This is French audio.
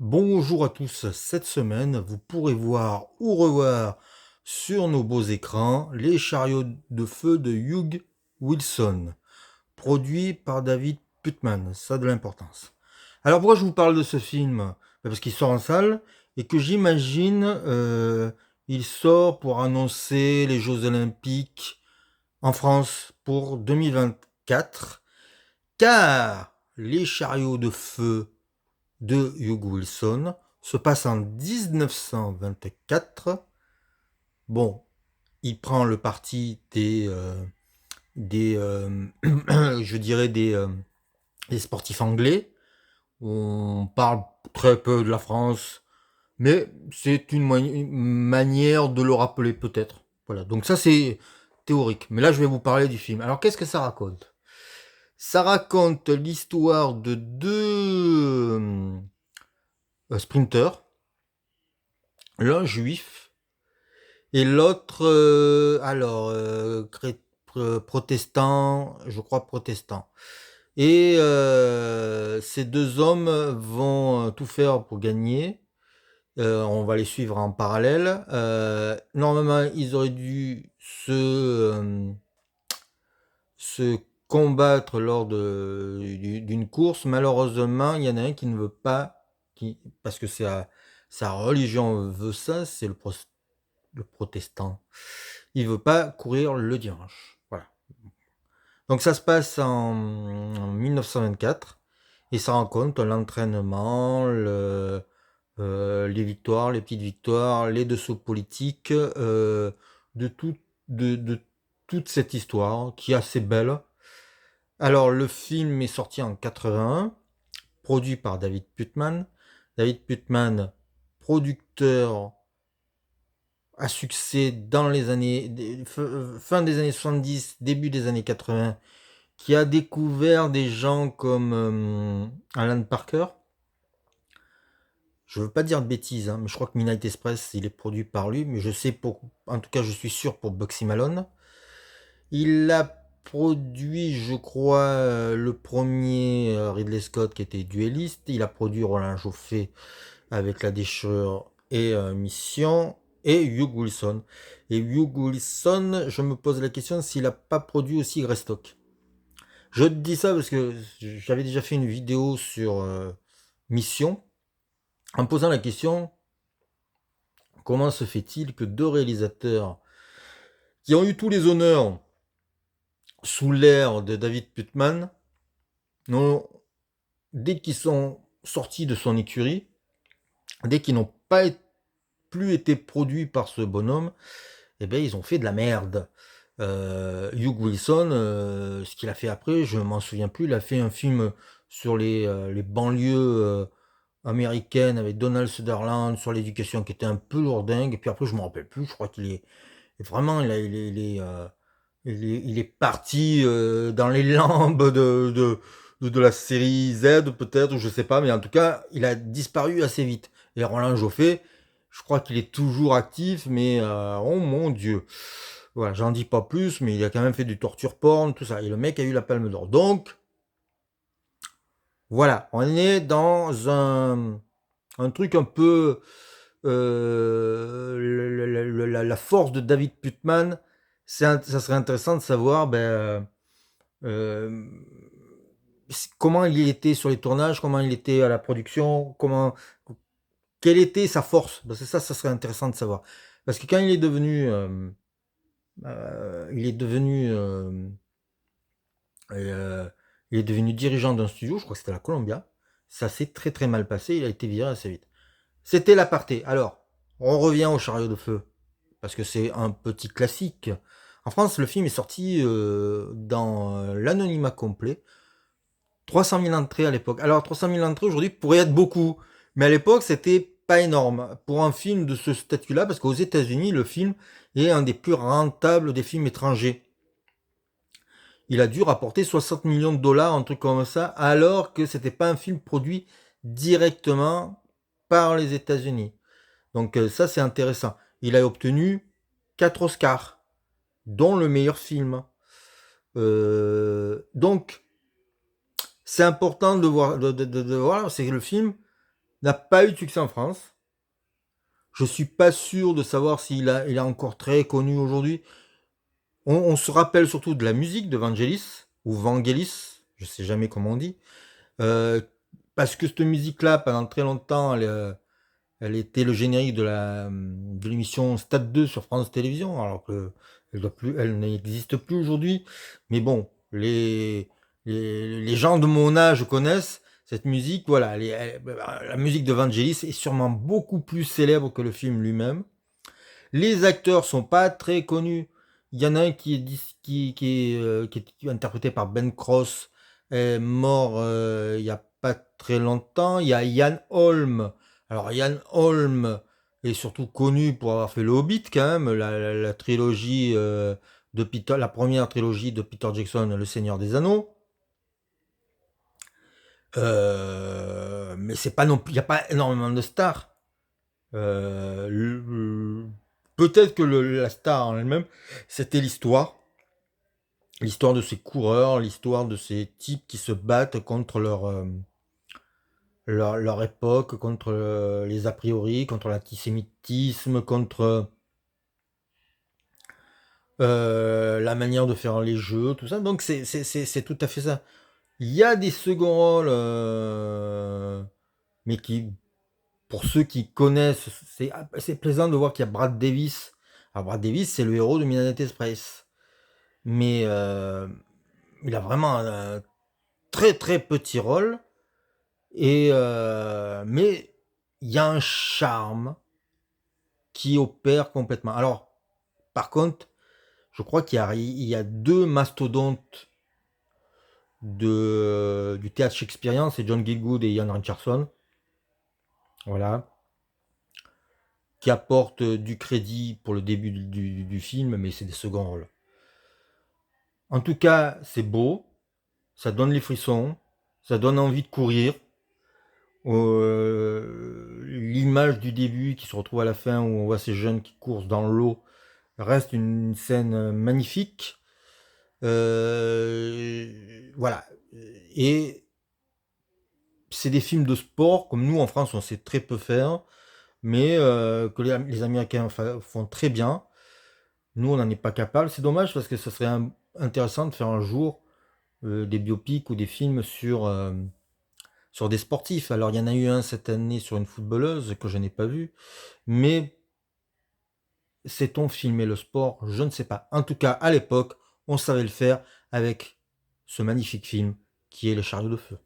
Bonjour à tous, cette semaine, vous pourrez voir ou revoir sur nos beaux écrans Les chariots de feu de Hugh Wilson, produit par David Putman, ça a de l'importance. Alors pourquoi je vous parle de ce film? Parce qu'il sort en salle et que j'imagine il sort pour annoncer les Jeux Olympiques en France pour 2024, car Les chariots de feu de Hugh Wilson se passe en 1924. Bon, il prend le parti des je dirais des sportifs anglais. On parle très peu de la France, mais c'est une manière de le rappeler peut-être. Voilà, donc ça c'est théorique. Mais là je vais vous parler du film. Alors qu'est-ce que ça raconte? Ça raconte l'histoire de deux sprinters, l'un juif et l'autre, protestant, je crois protestant. Et ces deux hommes vont tout faire pour gagner. On va les suivre en parallèle. Normalement, ils auraient dû se combattre lors d'une course. Malheureusement, il y en a un qui ne veut pas, parce que sa religion veut ça, c'est le protestant. Il veut pas courir le dimanche. Voilà. Donc ça se passe en 1924 et ça raconte l'entraînement, les victoires, les petites victoires, les dessous politiques de, tout, de toute cette histoire qui est assez belle. Alors le film est sorti en 81, produit par David Putman. David Putman, producteur à succès dans les années fin des années 70, début des années 80, qui a découvert des gens comme Alan Parker. Je veux pas dire de bêtises, hein, mais je crois que Midnight Express, il est produit par lui, mais je sais en tout cas, je suis sûr pour Bugsy Malone. Il a produit, je crois, le premier Ridley Scott qui était dueliste. Il a produit Roland Joffé avec La Déchirure et Mission, et Hugh Wilson. Et Hugh Wilson, je me pose la question s'il n'a pas produit aussi Greystock. Je te dis ça parce que j'avais déjà fait une vidéo sur Mission, en me posant la question, comment se fait-il que deux réalisateurs qui ont eu tous les honneurs sous l'ère de David Putman, dès qu'ils sont sortis de son écurie, dès qu'ils n'ont pas plus été produits par ce bonhomme, eh ben ils ont fait de la merde. Hugh Wilson, ce qu'il a fait après, je m'en souviens plus. Il a fait un film sur les banlieues américaines avec Donald Sutherland sur l'éducation qui était un peu lourdingue. Et puis après, je me rappelle plus. Je crois qu'il est vraiment, il est parti dans les lambes de la série Z peut-être, je sais pas, mais en tout cas, il a disparu assez vite. Et Roland Joffé, je crois qu'il est toujours actif, mais oh mon Dieu. Voilà, j'en dis pas plus, mais il a quand même fait du torture porn, tout ça. Et le mec a eu la Palme d'Or. Donc, voilà, on est dans un truc un peu... la force de David Putman, ça serait intéressant de savoir euh, comment il était sur les tournages, comment il était à la production, quelle était sa force. Parce que ça serait intéressant de savoir. Parce que quand il est devenu, euh, il est devenu dirigeant d'un studio, je crois que c'était la Columbia, ça s'est très très mal passé, il a été viré assez vite. C'était l'aparté. Alors, on revient au chariot de feu, parce que c'est un petit classique. En France, le film est sorti dans l'anonymat complet. 300 000 entrées à l'époque. Alors, 300 000 entrées aujourd'hui pourrait être beaucoup, mais à l'époque, c'était pas énorme pour un film de ce statut-là, parce qu'aux États-Unis, le film est un des plus rentables des films étrangers. Il a dû rapporter 60 millions de dollars, un truc comme ça, alors que c'était pas un film produit directement par les États-Unis. Donc ça, c'est intéressant. Il a obtenu 4 Oscars, dont le meilleur film. Donc, c'est important de voir, de voir, c'est que le film n'a pas eu de succès en France. Je suis pas sûr de savoir il est encore très connu aujourd'hui. On se rappelle surtout de la musique de Vangelis, ou Vangelis, je sais jamais comment on dit, euh, parce que cette musique-là, pendant très longtemps, elle était le générique de l'émission Stade 2 sur France Télévisions, alors que elle n'existe plus aujourd'hui. Mais bon, les gens de mon âge connaissent cette musique. Voilà, la musique de Vangelis est sûrement beaucoup plus célèbre que le film lui-même. Les acteurs sont pas très connus. Il y en a un qui est interprété par Ben Cross, est mort il y a pas très longtemps. Il y a Ian Holm. Alors Ian Holm est surtout connu pour avoir fait Le Hobbit quand même, la trilogie de Peter, la première trilogie de Peter Jackson, Le Seigneur des Anneaux. Mais c'est pas non plus, il n'y a pas énormément de stars. Euh, le- Peut-être que la star en elle-même, c'était l'histoire de ces coureurs, l'histoire de ces types qui se battent contre leur époque, contre les a priori, contre l'antisémitisme, contre la manière de faire les jeux, tout ça. Donc c'est tout à fait ça. Il y a des seconds rôles, mais qui, pour ceux qui connaissent, c'est plaisant de voir qu'il y a Brad Davis. Alors Brad Davis, c'est le héros de Midnight Express. Mais il a vraiment un très très petit rôle. Mais il y a un charme qui opère complètement. Alors, par contre, je crois qu'il y a deux mastodontes du théâtre shakespearien, c'est John Gielgud et Ian Richardson. Voilà. Qui apportent du crédit pour le début du film, mais c'est des seconds rôles. En tout cas, c'est beau, ça donne les frissons, ça donne envie de courir. L'image du début qui se retrouve à la fin où on voit ces jeunes qui courent dans l'eau reste une scène magnifique. Voilà. Et c'est des films de sport, comme nous en France on sait très peu faire, mais que les Américains font très bien. Nous on n'en est pas capable. C'est dommage parce que ce serait intéressant de faire un jour des biopics ou des films sur des sportifs. Alors il y en a eu un cette année sur une footballeuse que je n'ai pas vu, mais sait-on filmer le sport? Je ne sais pas. En tout cas, à l'époque, on savait le faire avec ce magnifique film qui est Les Chariots de Feu.